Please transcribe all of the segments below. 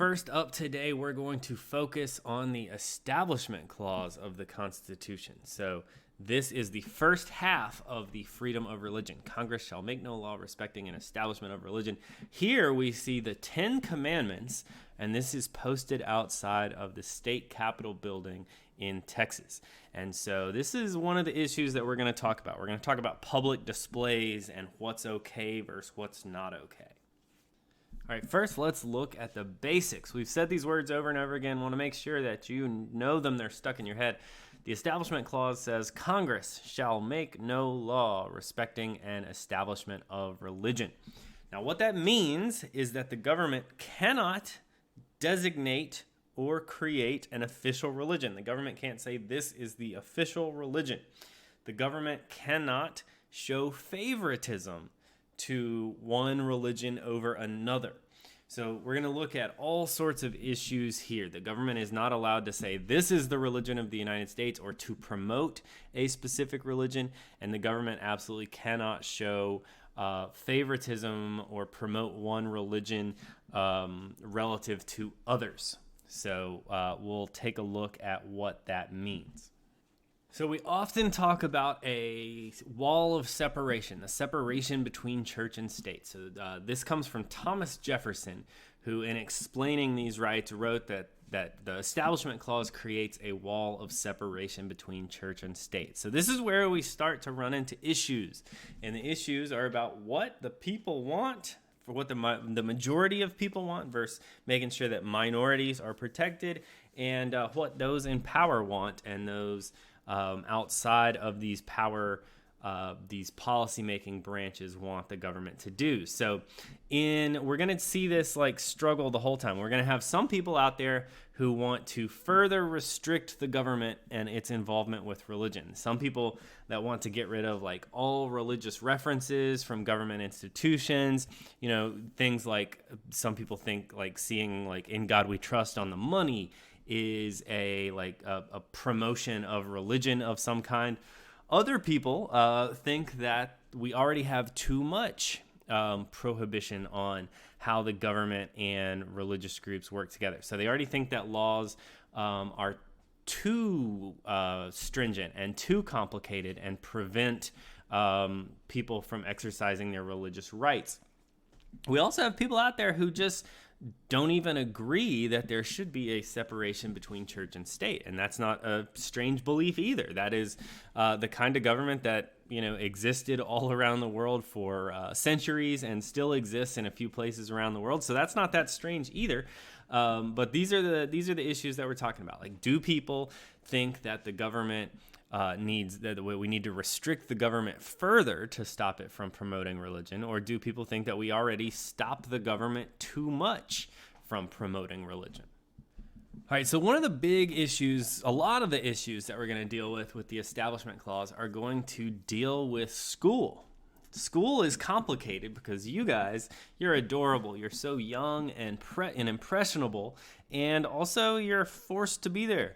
first up today, we're going to focus on the Establishment Clause of the Constitution. So this is the first half of the freedom of religion. Congress shall make no law respecting an establishment of religion. Here we see the 10 Commandments, and this is posted outside of the state capitol building in Texas. And so this is one of the issues that we're going to talk about. We're going to talk about public displays and what's okay versus what's not okay. All right, first let's look at the basics. We've said these words over and over again. Want to make sure that you know them. They're stuck in your head. The Establishment Clause says, Congress shall make no law respecting an establishment of religion. Now, what that means is that the government cannot designate or create an official religion. The government can't say this is the official religion. The government cannot show favoritism to one religion over another. So we're going to look at all sorts of issues here. The government is not allowed to say this is the religion of the United States or to promote a specific religion, and the government absolutely cannot show favoritism or promote one religion relative to others. So we'll take a look at what that means. So we often talk about a wall of separation, the separation between church and state. So this comes from Thomas Jefferson, who in explaining these rights wrote that the Establishment Clause creates a wall of separation between church and state. So this is where we start to run into issues. And the issues are about what the people want, for what the majority of people want, versus making sure that minorities are protected, and what those in power want, and those outside of these power, these policymaking branches want the government to do. So we're going to see this struggle the whole time. We're going to have some people out there who want to further restrict the government and its involvement with religion. Some people that want to get rid of all religious references from government institutions, things like some people think seeing In God We Trust on the money is a promotion of religion of some kind. Other people think that we already have too much prohibition on how the government and religious groups work together. So they already think that laws are too stringent and too complicated and prevent people from exercising their religious rights. We also have people out there who just don't even agree that there should be a separation between church and state. And that's not a strange belief either. That is the kind of government that existed all around the world for centuries and still exists in a few places around the world. So that's not that strange either. But these are the issues that we're talking about. Do people think that the government we need to restrict the government further to stop it from promoting religion? Or do people think that we already stop the government too much from promoting religion? All right, so one of the big issues, a lot of the issues that we're going to deal with the Establishment Clause are going to deal with school. School is complicated because you guys, you're adorable. You're so young and impressionable, and also you're forced to be there.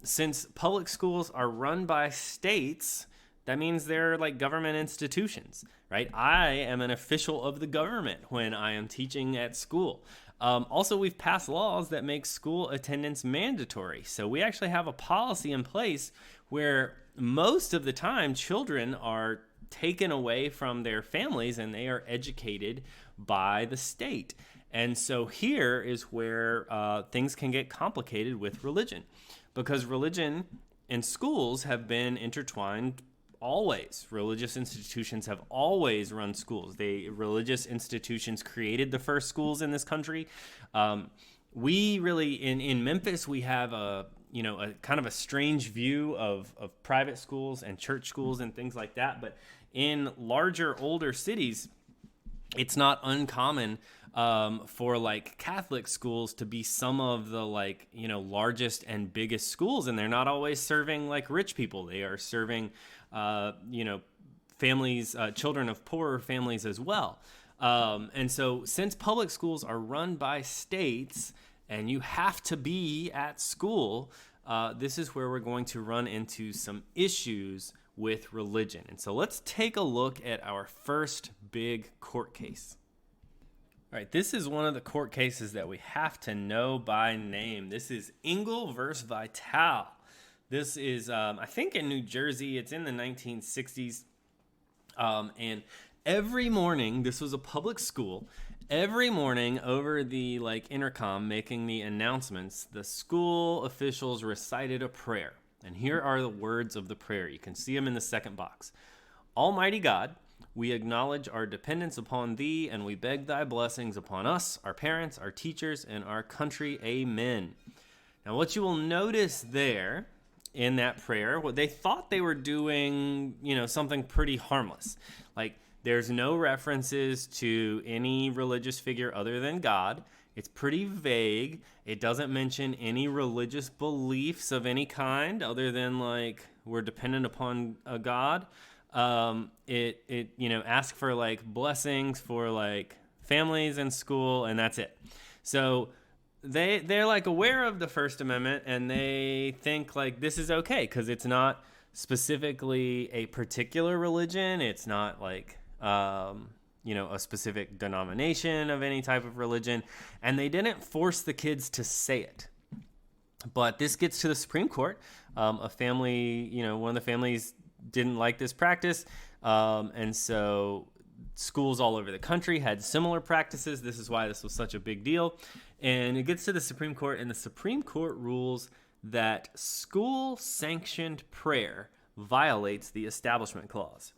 Since public schools are run by states, that means they're like government institutions, right? I am an official of the government when I am teaching at school. Also, we've passed laws that make school attendance mandatory. So we actually have a policy in place where most of the time children are taken away from their families and they are educated by the state. And so here is where things can get complicated with religion, because religion and schools have been intertwined always. Religious institutions have always run schools. Religious institutions created the first schools in this country. We really, in Memphis, we have a kind of a strange view of private schools and church schools and things like that. But in larger, older cities, it's not uncommon for like Catholic schools to be some of the largest and biggest schools, and they're not always serving like rich people. They are serving families, children of poorer families as well. And so since public schools are run by states and you have to be at school, this is where we're going to run into some issues with religion. And so let's take a look at our first big court case. All right, this is one of the court cases that we have to know by name. This is Engel versus Vitale. This is, I think, in New Jersey. It's in the 1960s. And every morning, this was a public school. Every morning, over the intercom, making the announcements, the school officials recited a prayer. And here are the words of the prayer. You can see them in the second box. Almighty God, we acknowledge our dependence upon thee, and we beg thy blessings upon us, our parents, our teachers, and our country. Amen. Now, what you will notice there in that prayer, what they thought they were doing, something pretty harmless. There's no references to any religious figure other than God. It's pretty vague. It doesn't mention any religious beliefs of any kind other than we're dependent upon a God. It ask for blessings for families and school, and that's it. So they're aware of the First Amendment, and they think this is okay because it's not specifically a particular religion. It's not a specific denomination of any type of religion, and they didn't force the kids to say it. But this gets to the Supreme Court. A family, one of the families didn't like this practice, and so schools all over the country had similar practices. This is why this was such a big deal. And it gets to the Supreme Court, and the Supreme Court rules that school-sanctioned prayer violates the Establishment Clause.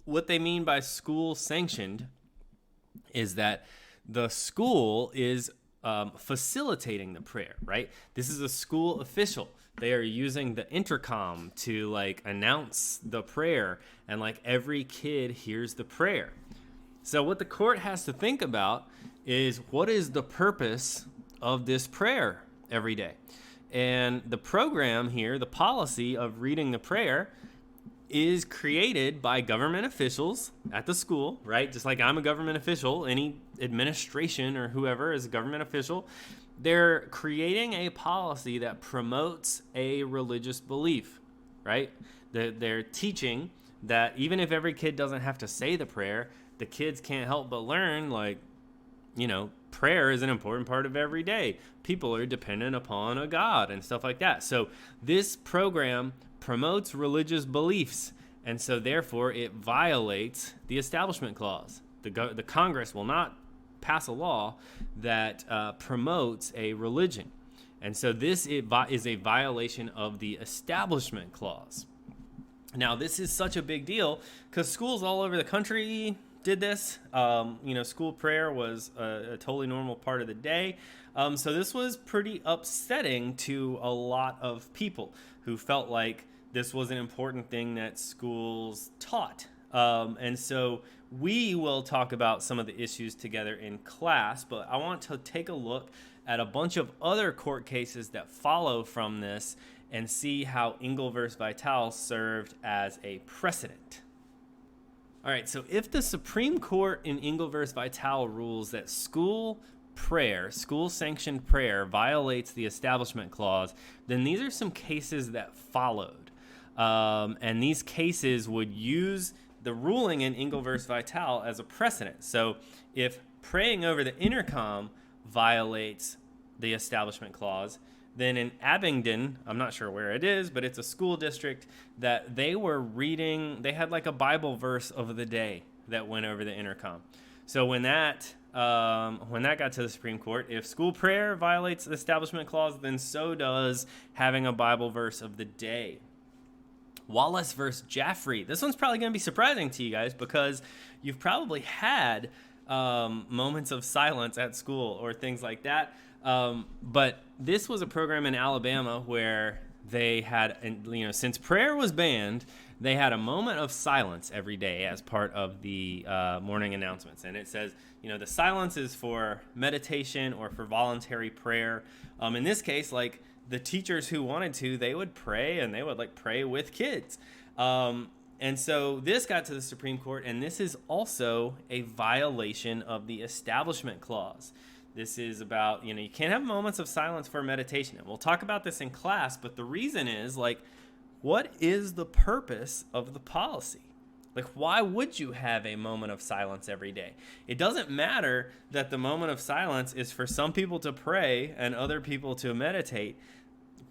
What they mean by school-sanctioned is that the school is facilitating the prayer, right? This is a school official. They are using the intercom to announce the prayer, and every kid hears the prayer. So what the court has to think about is, what is the purpose of this prayer every day? And the program here, the policy of reading the prayer, is created by government officials at the school, right? Just like I'm a government official, any administration or whoever is a government official. They're creating a policy that promotes a religious belief, right? They're teaching that even if every kid doesn't have to say the prayer, the kids can't help but learn, prayer is an important part of every day. People are dependent upon a God and stuff like that. So this program promotes religious beliefs, and so therefore it violates the Establishment Clause. The Congress will not pass a law that promotes a religion. And so this is a violation of the Establishment Clause. Now, this is such a big deal because schools all over the country did this. School prayer was a totally normal part of the day. So this was pretty upsetting to a lot of people who felt like this was an important thing that schools taught. And so we will talk about some of the issues together in class, but I want to take a look at a bunch of other court cases that follow from this and see how Engel versus Vitale served as a precedent. All right, so if the Supreme Court in Engel versus Vitale rules that school-sanctioned prayer violates the Establishment Clause, then these are some cases that followed. And these cases would use the ruling in Engel versus Vitale as a precedent. So if praying over the intercom violates the Establishment Clause, then in Abingdon, I'm not sure where it is, but it's a school district that they were reading, they had a Bible verse of the day that went over the intercom. So when that got to the Supreme Court, if school prayer violates the Establishment Clause, then so does having a Bible verse of the day. Wallace versus Jaffrey. This one's probably going to be surprising to you guys because you've probably had moments of silence at school or things like that. But this was a program in Alabama where they had, since prayer was banned, they had a moment of silence every day as part of the morning announcements. And it says, the silence is for meditation or for voluntary prayer. In this case, the teachers who wanted to, they would pray, and they would pray with kids. And so this got to the Supreme Court, and this is also a violation of the Establishment Clause. This is about, you can't have moments of silence for meditation. And we'll talk about this in class, but the reason is, what is the purpose of the policy? Like, why would you have a moment of silence every day? It doesn't matter that the moment of silence is for some people to pray and other people to meditate.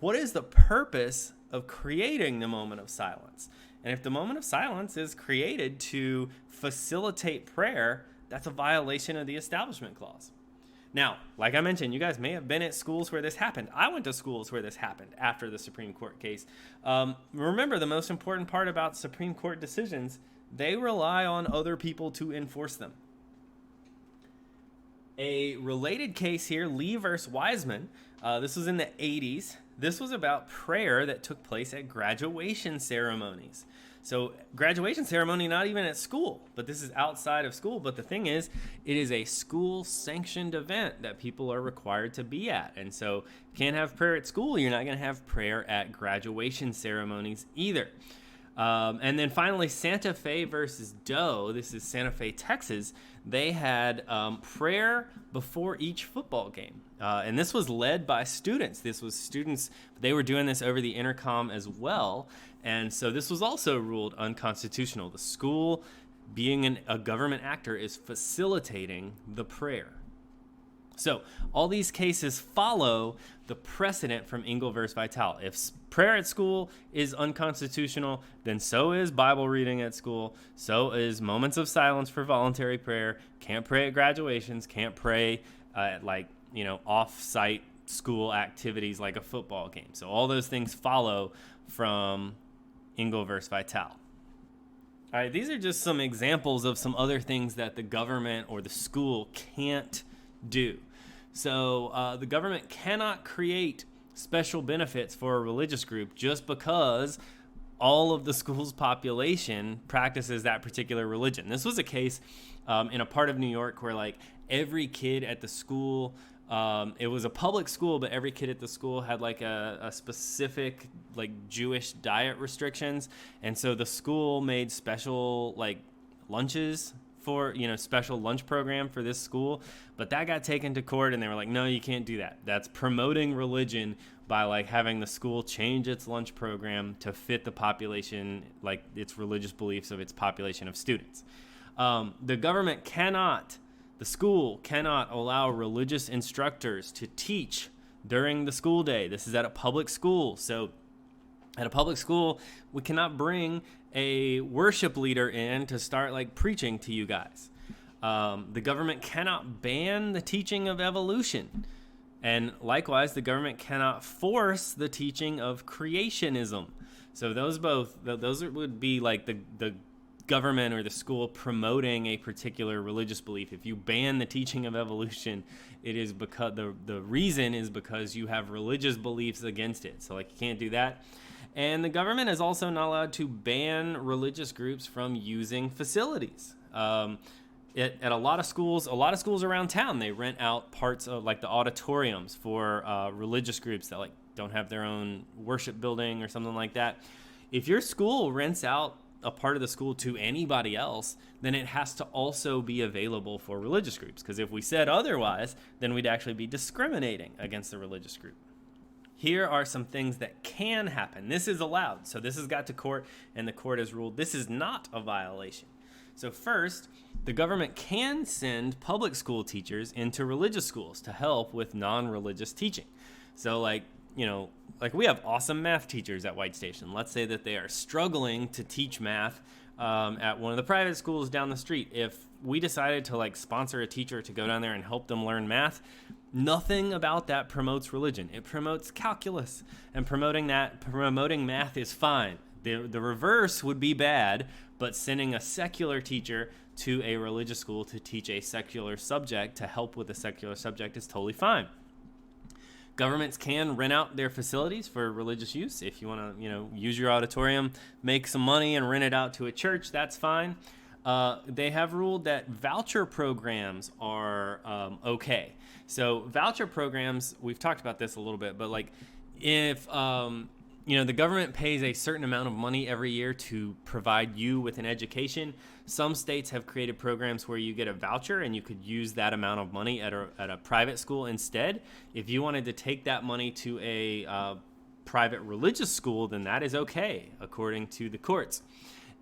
What is the purpose of creating the moment of silence? And if the moment of silence is created to facilitate prayer, that's a violation of the Establishment Clause. Now, like I mentioned, you guys may have been at schools where this happened. I went to schools where this happened after the Supreme Court case. Remember, the most important part about Supreme Court decisions, they rely on other people to enforce them. A related case here, Lee versus Wiseman. This was in the 80s. This was about prayer that took place at graduation ceremonies. So graduation ceremony, not even at school, but this is outside of school. But the thing is, it is a school-sanctioned event that people are required to be at. And so you can't have prayer at school. You're not going to have prayer at graduation ceremonies either. And then finally, Santa Fe versus Doe. This is Santa Fe, Texas. They had prayer before each football game. And this was led by students. This was students. They were doing this over the intercom as well. And so this was also ruled unconstitutional. The school, being a government actor, is facilitating the prayer. So all these cases follow the precedent from Engel versus Vitale. If prayer at school is unconstitutional, then so is Bible reading at school. So is moments of silence for voluntary prayer. Can't pray at graduations. Can't pray at off-site school activities like a football game. So all those things follow from Engel versus Vitale. All right, these are just some examples of some other things that the government or the school can't do. So the government cannot create special benefits for a religious group just because all of the school's population practices that particular religion. This was a case in a part of New York where every kid at the school, it was a public school, but every kid at the school had a specific Jewish diet restrictions. And so the school made special lunches for, special lunch program for this school, but that got taken to court and they were like, no, you can't do that. That's promoting religion by having the school change its lunch program to fit the population, its religious beliefs of its population of students. The school cannot allow religious instructors to teach during the school day. This is at a public school. So at a public school, we cannot bring a worship leader in to start preaching to you guys. The government cannot ban the teaching of evolution. And likewise, the government cannot force the teaching of creationism. So those would be the government or the school promoting a particular religious belief. If you ban the teaching of evolution, it is because the reason is because you have religious beliefs against it. So you can't do that. And the government is also not allowed to ban religious groups from using facilities. At a lot of schools around town, they rent out parts of the auditoriums for religious groups that don't have their own worship building or something like that. If your school rents out a part of the school to anybody else, then it has to also be available for religious groups. Because if we said otherwise, then we'd actually be discriminating against the religious group. Here are some things that can happen. This is allowed. So this has got to court, and the court has ruled this is not a violation. So first, the government can send public school teachers into religious schools to help with non-religious teaching. So we have awesome math teachers at White Station. Let's say that they are struggling to teach math at one of the private schools down the street. If we decided to sponsor a teacher to go down there and help them learn math, nothing about that promotes religion. It promotes calculus, and promoting math is fine. The reverse would be bad, but sending a secular teacher to a religious school to teach a secular subject, to help with a secular subject, is totally fine. Governments can rent out their facilities for religious use. If you want to, use your auditorium, make some money and rent it out to a church, that's fine. They have ruled that voucher programs are okay. So voucher programs, we've talked about this a little bit, but if the government pays a certain amount of money every year to provide you with an education, some states have created programs where you get a voucher and you could use that amount of money at a private school instead. If you wanted to take that money to a private religious school, then that is okay, according to the courts.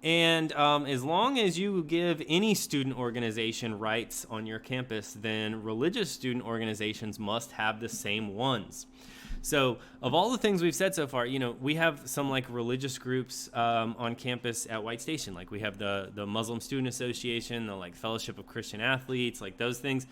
And as long as you give any student organization rights on your campus, then religious student organizations must have the same ones. So of all the things we've said so far, we have some like religious groups on campus at White Station. Like we have the Muslim Student Association, the like Fellowship of Christian Athletes, like those things.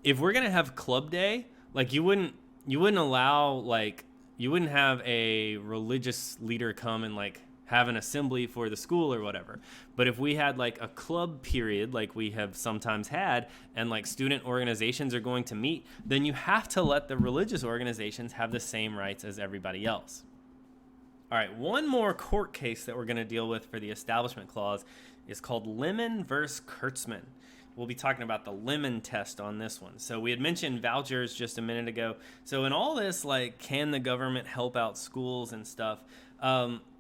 If we're going to have club day, like you wouldn't allow, like you wouldn't have a religious leader come and like have an assembly for the school or whatever. But if we had like a club period, like we have sometimes had, and like student organizations are going to meet, then you have to let the religious organizations have the same rights as everybody else. All right, one more court case that we're going to deal with for the Establishment Clause is called Lemon versus Kurtzman. We'll be talking about the Lemon test on this one. So we had mentioned vouchers just a minute ago. So in all this, like, can the government help out schools and stuff?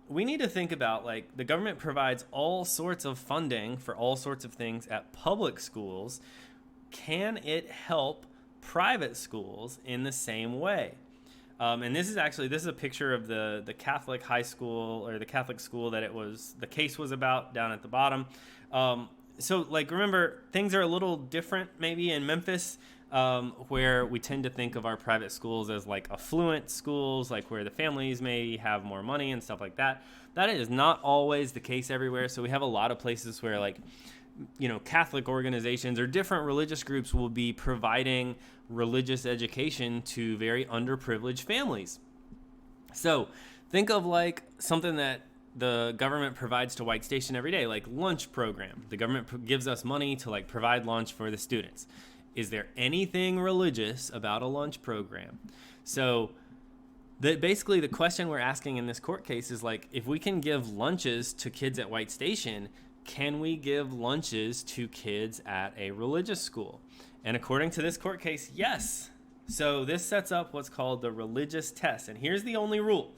We need to think about, like, the government provides all sorts of funding for all sorts of things at public schools. Can it help private schools in the same way? And this is a picture of the Catholic high school, or the Catholic school that the case was about, down at the bottom. So, like, remember, things are a little different maybe in Memphis, where we tend to think of our private schools as like affluent schools, like where the families may have more money and stuff like that. That is not always the case everywhere. So we have a lot of places where, like, Catholic organizations or different religious groups will be providing religious education to very underprivileged families. So think of like something that the government provides to White Station every day, like lunch program. The government gives us money to like provide lunch for the students. Is there anything religious about a lunch program? So basically the question we're asking in this court case is, like, if we can give lunches to kids at White Station, can we give lunches to kids at a religious school? And according to this court case, yes. So this sets up what's called the religious test. And here's the only rule.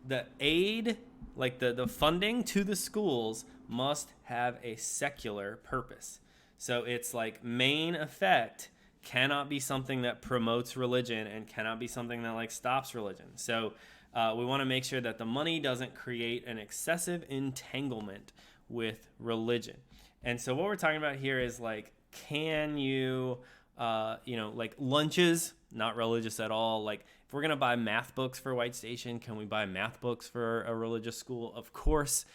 The aid, like the funding to the schools, must have a secular purpose. So it's like main effect cannot be something that promotes religion and cannot be something that like stops religion. So we want to make sure that the money doesn't create an excessive entanglement with religion. And so what we're talking about here is, like, can you, like lunches, not religious at all. Like, if we're going to buy math books for White Station, can we buy math books for a religious school? Of course.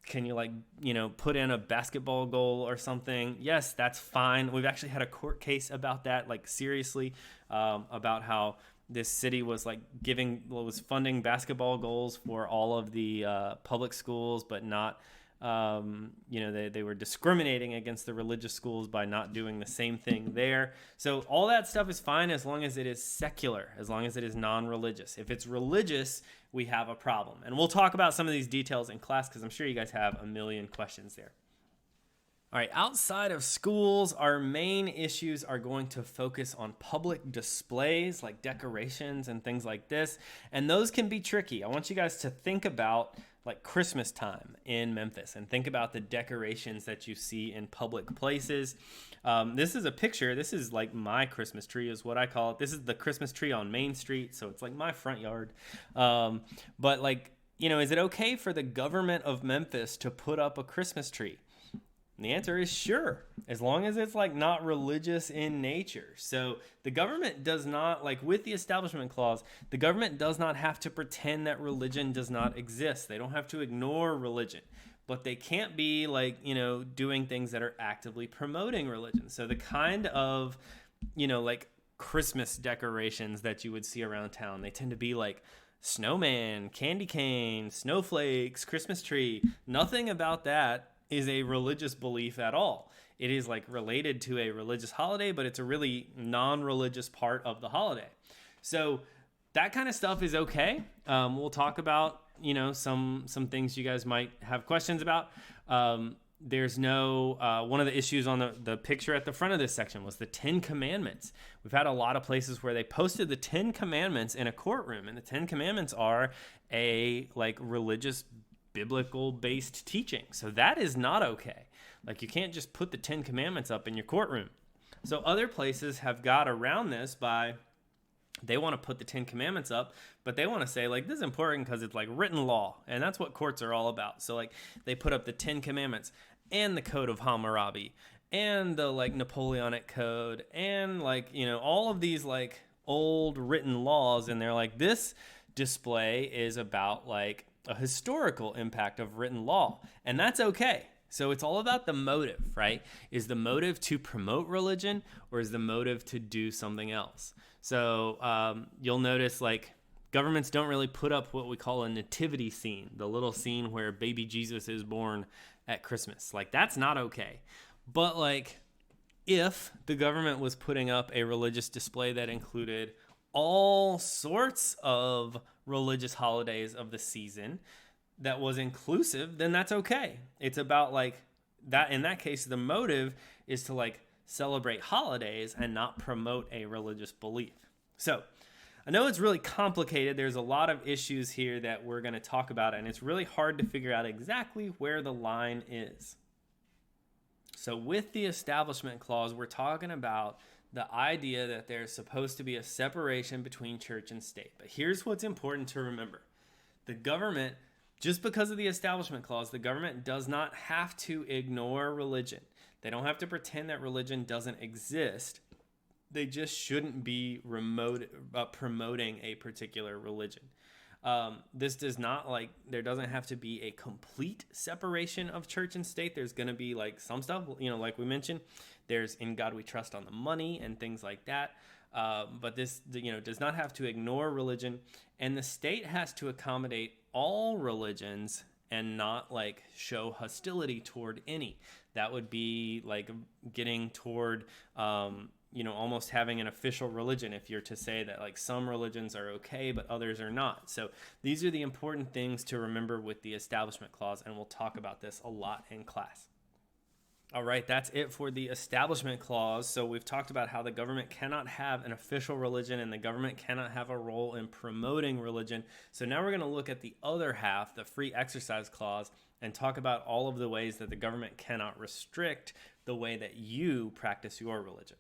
Can you, like, put in a basketball goal or something? Yes, that's fine. We've actually had a court case about that, like, seriously, about how this city was like was funding basketball goals for all of the public schools, but not, they were discriminating against the religious schools by not doing the same thing there. So all that stuff is fine as long as it is secular, as long as it is non-religious. If it's religious, we have a problem. And we'll talk about some of these details in class because I'm sure you guys have a million questions there. All right, outside of schools, our main issues are going to focus on public displays like decorations and things like this. And those can be tricky. I want you guys to think about like Christmas time in Memphis and think about the decorations that you see in public places. This is a picture. This is like my Christmas tree is what I call it. This is the Christmas tree on Main Street. So it's like my front yard. But like, is it okay for the government of Memphis to put up a Christmas tree? And the answer is sure, as long as it's like not religious in nature. So the government does not, like with the Establishment Clause, the government does not have to pretend that religion does not exist. They don't have to ignore religion, but they can't be like, doing things that are actively promoting religion. So the kind of, like Christmas decorations that you would see around town, they tend to be like snowman, candy cane, snowflakes, Christmas tree. Nothing about that is a religious belief at all. It is like related to a religious holiday, but it's a really non-religious part of the holiday. So that kind of stuff is okay. We'll talk about, some things you guys might have questions about. There's no, one of the issues on the picture at the front of this section was the 10 Commandments. We've had a lot of places where they posted the 10 Commandments in a courtroom, and the 10 Commandments are a like religious biblical based teaching. So that is not okay. Like, you can't just put the 10 Commandments up in your courtroom. So other places have got around this by They want to put the 10 Commandments up, but they want to say, like, this is important because it's like written law, and that's what courts are all about. So, like, they put up the 10 Commandments and the Code of Hammurabi and the, like, Napoleonic Code and, like, you know, all of these, like, old written laws, and they're like, this display is about, like, a historical impact of written law, and that's okay. So it's all about the motive, right? Is the motive to promote religion, or is the motive to do something else? So you'll notice, like, governments don't really put up what we call a nativity scene, the little scene where baby Jesus is born at Christmas. Like, that's not okay. But, like, if the government was putting up a religious display that included all sorts of religious holidays of the season that was inclusive, then that's okay. It's about, like, that. In that case, the motive is to, like, celebrate holidays and not promote a religious belief. So I know it's really complicated. There's a lot of issues here that we're going to talk about, and it's really hard to figure out exactly where the line is. So with the Establishment Clause, we're talking about the idea that there's supposed to be a separation between church and state. But here's what's important to remember. The government, just because of the Establishment Clause, the government does not have to ignore religion. They don't have to pretend that religion doesn't exist. They just shouldn't be promoting a particular religion. This does not, like, there doesn't have to be a complete separation of church and state. There's going to be, like, some stuff, you know, like we mentioned, there's In God We Trust on the money and things like that. But this, you know, does not have to ignore religion. And the state has to accommodate all religions and not, like, show hostility toward any. That would be like getting toward, you know, almost having an official religion, if you're to say that, like, some religions are okay, but others are not. So these are the important things to remember with the Establishment Clause, and we'll talk about this a lot in class. All right, that's it for the Establishment Clause. So we've talked about how the government cannot have an official religion and the government cannot have a role in promoting religion. So now we're going to look at the other half, the Free Exercise Clause, and talk about all of the ways that the government cannot restrict the way that you practice your religion.